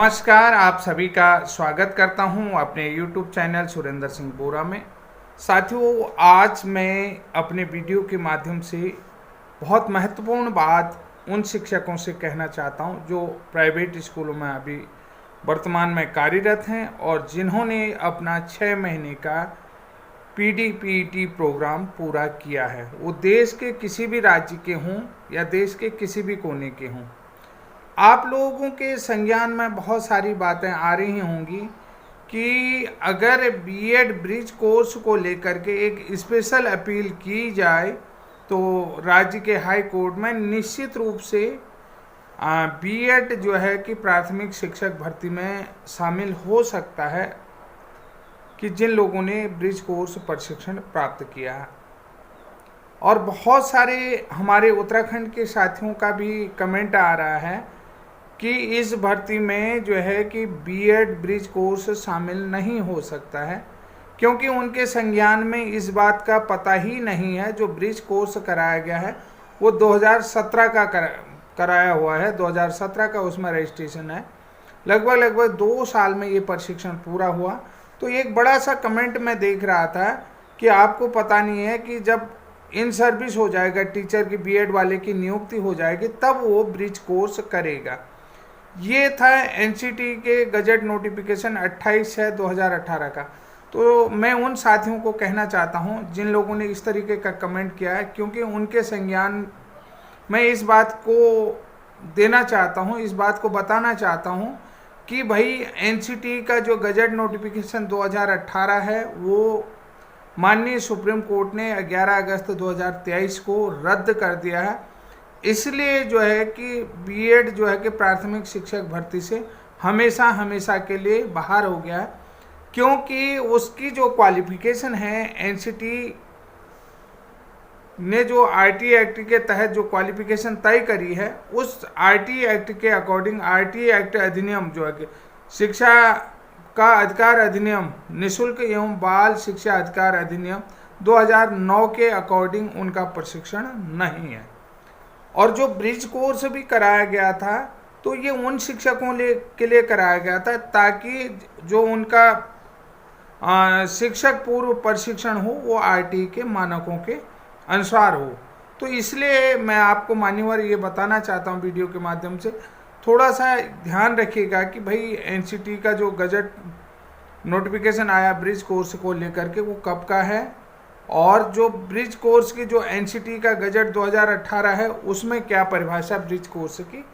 नमस्कार, आप सभी का स्वागत करता हूं अपने YouTube चैनल सुरेंद्र सिंह बोरा में। साथियों, आज मैं अपने वीडियो के माध्यम से बहुत महत्वपूर्ण बात उन शिक्षकों से कहना चाहता हूं जो प्राइवेट स्कूलों में अभी वर्तमान में कार्यरत हैं और जिन्होंने अपना 6 महीने का पीडी-पीईटी प्रोग्राम पूरा किया है। वो देश के किसी भी राज्य के हों या देश के किसी भी कोने के हों। आप लोगों के संज्ञान में बहुत सारी बातें आ रही होंगी कि अगर बीएड ब्रिज कोर्स को लेकर के एक स्पेशल अपील की जाए तो राज्य के हाई कोर्ट में निश्चित रूप से बीएड जो है कि प्राथमिक शिक्षक भर्ती में शामिल हो सकता है कि जिन लोगों ने ब्रिज कोर्स प्रशिक्षण प्राप्त किया है। और बहुत सारे हमारे उत्तराखंड के साथियों का भी कमेंट आ रहा है कि इस भर्ती में जो है कि बीएड ब्रिज कोर्स शामिल नहीं हो सकता है क्योंकि उनके संज्ञान में इस बात का पता ही नहीं है। जो ब्रिज कोर्स कराया गया है वो 2017 का कराया हुआ है, 2017 का उसमें रजिस्ट्रेशन है। लगभग 2 साल में ये प्रशिक्षण पूरा हुआ। तो एक बड़ा सा कमेंट मैं देख रहा था कि आपको पता नहीं है कि जब इन सर्विस हो जाएगा, टीचर की बीएड वाले की नियुक्ति हो जाएगी, तब वो ब्रिज कोर्स करेगा। ये था एनसीटी के गजट नोटिफिकेशन 28/2018 का। तो मैं उन साथियों को कहना चाहता हूं जिन लोगों ने इस तरीके का कमेंट किया है, क्योंकि उनके संज्ञान मैं इस बात को देना चाहता हूं, इस बात को बताना चाहता हूं कि भाई एनसीटी का जो गजट नोटिफिकेशन 2018 है वो माननीय सुप्रीम कोर्ट ने 11 अगस्त 2023 को रद्द कर दिया है। इसलिए जो है कि बीएड जो है कि प्राथमिक शिक्षक भर्ती से हमेशा के लिए बाहर हो गया है, क्योंकि उसकी जो क्वालिफिकेशन है एनसीटी ने जो आरटीई एक्ट के तहत जो क्वालिफिकेशन तय करी है, उस आरटीई एक्ट के अकॉर्डिंग आरटीई एक्ट अधिनियम जो है कि शिक्षा का अधिकार अधिनियम, निःशुल्क एवं बाल शिक्षा अधिकार अधिनियम 2009 के अकॉर्डिंग उनका प्रशिक्षण नहीं है। और जो ब्रिज कोर्स भी कराया गया था तो ये उन शिक्षकों के लिए कराया गया था ताकि जो उनका शिक्षक पूर्व प्रशिक्षण हो वो आरटीई के मानकों के अनुसार हो। तो इसलिए मैं आपको मान्यवर ये बताना चाहता हूँ वीडियो के माध्यम से, थोड़ा सा ध्यान रखिएगा कि भाई एनसीटी का जो गजट नोटिफिकेशन आया ब्रिज कोर्स को लेकर के वो कब का है, और जो ब्रिज कोर्स की जो एनसीटी का गजट 2018 है उसमें क्या परिभाषा ब्रिज कोर्स की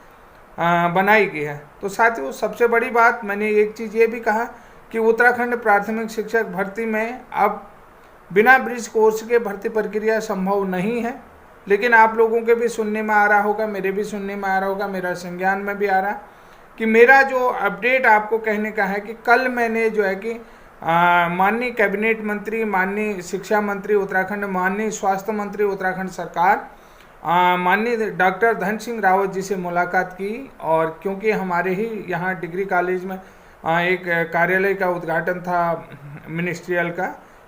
बनाई गई है। तो साथियों, सबसे बड़ी बात मैंने एक चीज़ ये भी कहा कि उत्तराखंड प्राथमिक शिक्षक भर्ती में अब बिना ब्रिज कोर्स के भर्ती प्रक्रिया संभव नहीं है। लेकिन आप लोगों के भी सुनने में आ रहा होगा, मेरे भी सुनने में आ रहा होगा, मेरा संज्ञान में भी आ रहा कि मेरा जो अपडेट आपको कहने का है कि कल मैंने जो है कि माननीय कैबिनेट मंत्री, माननीय शिक्षा मंत्री उत्तराखंड, माननीय स्वास्थ्य मंत्री उत्तराखंड सरकार, माननीय डॉक्टर धन सिंह रावत जी से मुलाकात की। और क्योंकि हमारे ही यहाँ डिग्री कॉलेज में एक कार्यालय का उद्घाटन था मिनिस्ट्रियल का,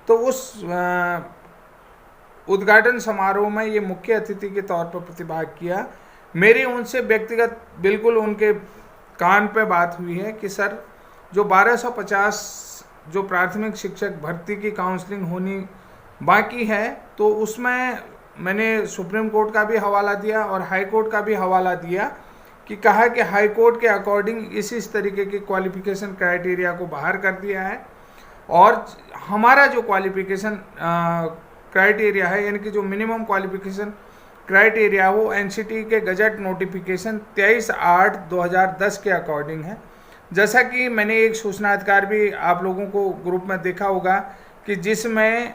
तो उस उद्घाटन समारोह में ये मुख्य अतिथि के तौर पर प्रतिभाग किया। मेरी उनसे व्यक्तिगत बिल्कुल उनके कान पे बात हुई है कि सर, जो 1250 जो प्राथमिक शिक्षक भर्ती की काउंसलिंग होनी बाकी है, तो उसमें मैंने सुप्रीम कोर्ट का भी हवाला दिया और हाई कोर्ट का भी हवाला दिया कि कहा कि हाई कोर्ट के अकॉर्डिंग इस तरीके की क्वालिफिकेशन क्राइटेरिया को बाहर कर दिया है, और हमारा जो क्वालिफिकेशन क्राइटेरिया है, यानी कि जो मिनिमम क्वालिफिकेशन क्राइटेरिया वो एनसीटी के गजट नोटिफिकेशन 23/8/2010 के अकॉर्डिंग है। जैसा कि मैंने एक सूचना अधिकार भी आप लोगों को ग्रुप में देखा होगा कि जिसमें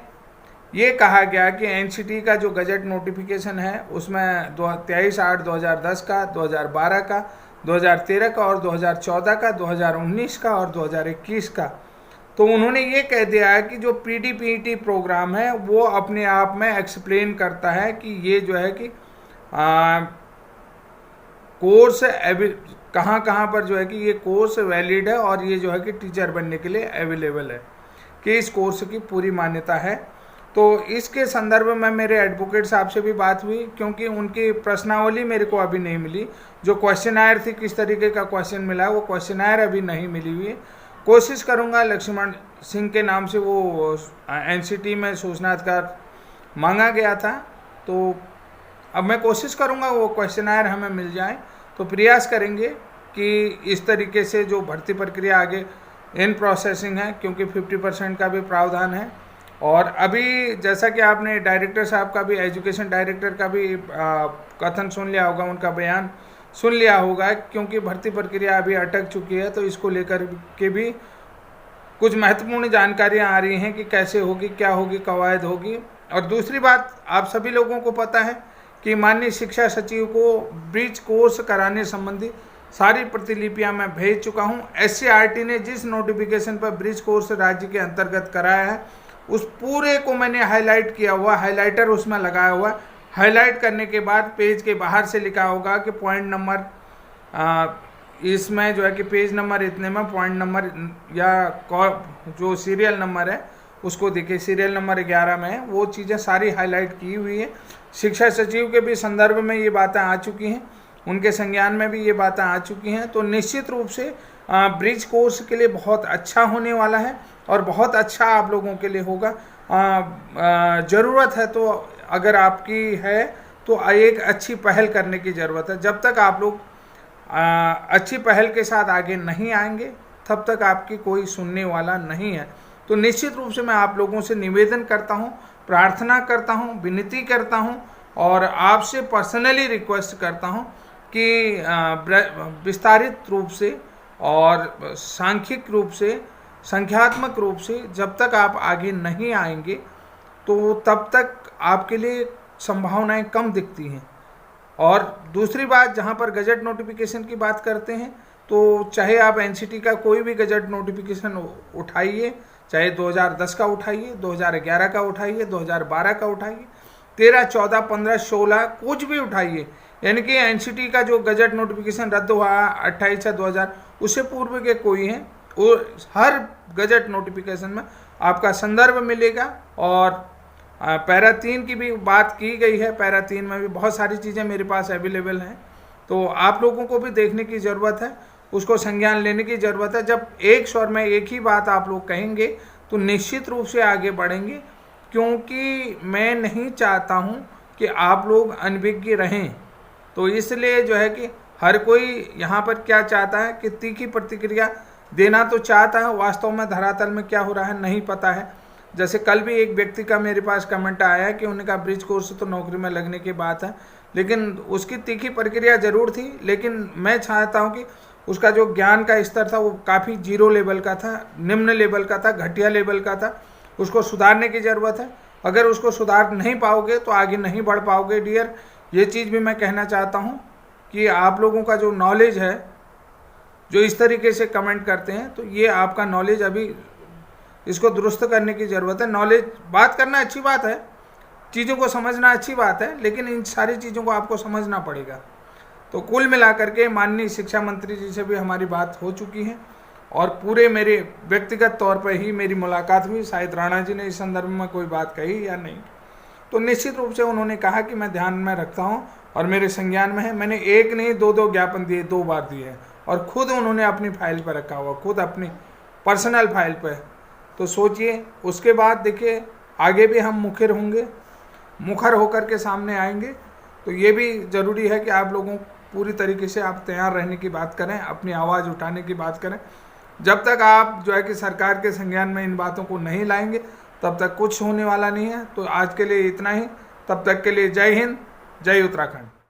ये कहा गया कि एनसीटी का जो गजट नोटिफिकेशन है उसमें 23/8/2010 का, 2012 का, 2013 का और 2014 का, 2019 का और 2021 का। तो उन्होंने ये कह दिया है कि जो पीडी-पीईटी प्रोग्राम है वो अपने आप में एक्सप्लेन करता है कि ये जो है कि कोर्स कहाँ पर जो है कि ये कोर्स वैलिड है और ये जो है कि टीचर बनने के लिए अवेलेबल है, कि इस कोर्स की पूरी मान्यता है। तो इसके संदर्भ में मेरे एडवोकेट साहब से भी बात हुई, क्योंकि उनकी प्रश्नावली मेरे को अभी नहीं मिली। जो क्वेश्चनायर थी, किस तरीके का क्वेश्चन मिला, वो क्वेश्चनायर अभी नहीं मिली हुई है। कोशिश करूंगा, लक्ष्मण सिंह के नाम से वो एनसीटी में सूचनाधिकार मांगा गया था, तो अब मैं कोशिश करूंगा वो क्वेश्चनायर हमें मिल जाए। तो प्रयास करेंगे कि इस तरीके से जो भर्ती प्रक्रिया आगे इन प्रोसेसिंग है, क्योंकि 50% का भी प्रावधान है। और अभी जैसा कि आपने डायरेक्टर साहब का भी, एजुकेशन डायरेक्टर का भी कथन सुन लिया होगा, उनका बयान सुन लिया होगा, क्योंकि भर्ती प्रक्रिया अभी अटक चुकी है, तो इसको लेकर के भी कुछ महत्वपूर्ण जानकारियां आ रही हैं कि कैसे होगी, क्या होगी, कवायद होगी। और दूसरी बात, आप सभी लोगों को पता है कि माननीय शिक्षा सचिव को ब्रिज कोर्स कराने संबंधी सारी प्रतिलिपियां मैं भेज चुका हूं। एससीईआरटी ने जिस नोटिफिकेशन पर ब्रिज कोर्स राज्य के अंतर्गत कराया है, उस पूरे को मैंने हाईलाइट किया हुआ, हाईलाइटर उसमें लगाया हुआ। हाईलाइट करने के बाद पेज के बाहर से लिखा होगा कि पॉइंट नंबर, इसमें जो है कि पेज नंबर इतने में पॉइंट नंबर या जो सीरियल नंबर है उसको देखिए, सीरियल नंबर 11 में है, वो चीज़ें सारी हाईलाइट की हुई है। शिक्षा सचिव के भी संदर्भ में ये बातें आ चुकी हैं, उनके संज्ञान में भी ये बातें आ चुकी हैं। तो निश्चित रूप से ब्रिज कोर्स के लिए बहुत अच्छा होने वाला है और बहुत अच्छा आप लोगों के लिए होगा। ज़रूरत है तो अगर आपकी है तो एक अच्छी पहल करने की ज़रूरत है। जब तक आप लोग अच्छी पहल के साथ आगे नहीं आएंगे, तब तक आपकी कोई सुनने वाला नहीं है। तो निश्चित रूप से मैं आप लोगों से निवेदन करता हूं, प्रार्थना करता हूं, विनती करता हूं और आपसे पर्सनली रिक्वेस्ट करता हूं कि विस्तारित रूप से और सांख्यिक रूप से, संख्यात्मक रूप से जब तक आप आगे नहीं आएंगे, तो तब तक आपके लिए संभावनाएं कम दिखती हैं। और दूसरी बात, जहां पर गजट नोटिफिकेशन की बात करते हैं, तो चाहे आप एनसीटी का कोई भी गजट नोटिफिकेशन उठाइए, चाहे 2010 का उठाइए, 2011 का उठाइए, 2012 का उठाइए, 13, 14, 15, 16 कुछ भी उठाइए, यानी कि एनसीटी का जो गजट नोटिफिकेशन रद्द हुआ 28/6/2000, उससे पूर्व के कोई हैं, वो हर गजट नोटिफिकेशन में आपका संदर्भ मिलेगा। और पैरा 3 की भी बात की गई है, पैरा 3 में भी बहुत सारी चीज़ें मेरे पास अवेलेबल हैं, तो आप लोगों को भी देखने की ज़रूरत है, उसको संज्ञान लेने की ज़रूरत है। जब एक स्वर में एक ही बात आप लोग कहेंगे तो निश्चित रूप से आगे बढ़ेंगे, क्योंकि मैं नहीं चाहता हूं कि आप लोग अनभिज्ञ रहें। तो इसलिए जो है कि हर कोई यहाँ पर क्या चाहता है कि तीखी प्रतिक्रिया देना तो चाहता है, वास्तव में धरातल में क्या हो रहा है नहीं पता है। जैसे कल भी एक व्यक्ति का मेरे पास कमेंट आया कि उन्होंने कहा ब्रिज कोर्स तो नौकरी में लगने की बात है, लेकिन उसकी तीखी प्रक्रिया ज़रूर थी, लेकिन मैं चाहता हूं कि उसका जो ज्ञान का स्तर था वो काफ़ी जीरो लेवल का था, निम्न लेवल का था, घटिया लेवल का था, उसको सुधारने की ज़रूरत है। अगर उसको सुधार नहीं पाओगे तो आगे नहीं बढ़ पाओगे डियर। ये चीज़ भी मैं कहना चाहता हूँ कि आप लोगों का जो नॉलेज है, जो इस तरीके से कमेंट करते हैं, तो ये आपका नॉलेज अभी इसको दुरुस्त करने की ज़रूरत है। नॉलेज बात करना अच्छी बात है, चीज़ों को समझना अच्छी बात है, लेकिन इन सारी चीज़ों को आपको समझना पड़ेगा। तो कुल मिलाकर के माननीय शिक्षा मंत्री जी से भी हमारी बात हो चुकी है और पूरे मेरे व्यक्तिगत तौर पर ही मेरी मुलाकात हुई। शायद राणा जी ने इस संदर्भ में कोई बात कही या नहीं, तो निश्चित रूप से उन्होंने कहा कि मैं ध्यान में रखता हूँ और मेरे संज्ञान में है। मैंने एक नहीं 2 ज्ञापन दिए, 2 बार दिए हैं, और खुद उन्होंने अपनी फाइल पर रखा हुआ, खुद अपनी पर्सनल फाइल पर। तो सोचिए, उसके बाद देखिए आगे भी हम मुखर होकर के सामने आएंगे। तो ये भी ज़रूरी है कि आप लोगों पूरी तरीके से आप तैयार रहने की बात करें, अपनी आवाज़ उठाने की बात करें। जब तक आप जो है कि सरकार के संज्ञान में इन बातों को नहीं लाएंगे, तब तक कुछ होने वाला नहीं है। तो आज के लिए इतना ही, तब तक के लिए जय हिंद, जय उत्तराखंड।